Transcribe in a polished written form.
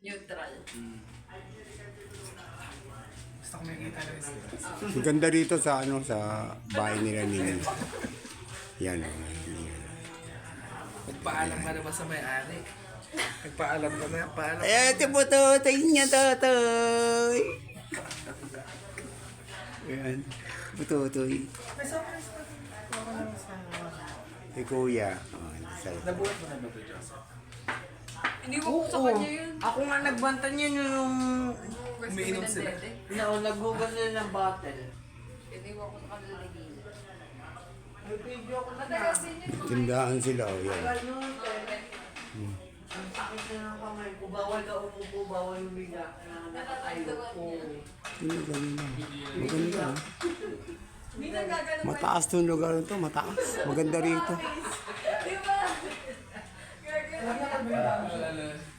Neutral. Gusto ko makikita rin sila. Ang ganda rito sa ano sa bahay nila nila. Yan. Nagpaalam ka naman sa may-ari. Nagpaalam ka na. Paalam. Eh, tibutotoy niya, totoy. Yan. Butotoy. May surprise pa din. Ako naman sa... Eh, kuya. Oh, Nabuhat mo na ba ito, Joseph? Iniwan ko sa kanya yun. Ako nga nagbanta niya nung Umiinom sila. naghugas nila ng bottle. Iniwan ko sa kanila ni Gina. May video ko na Matagal din yun. Tindahan sila, oh, yan. Ang sakit na ng kamay ko. Bawal ka umupo, bawal humiga. Nakatayo ko. Maganda. Maganda. Hindi nagagalaw. Mataas tong lugar to, mataas. Maganda rito. Di ba? Gagalaw.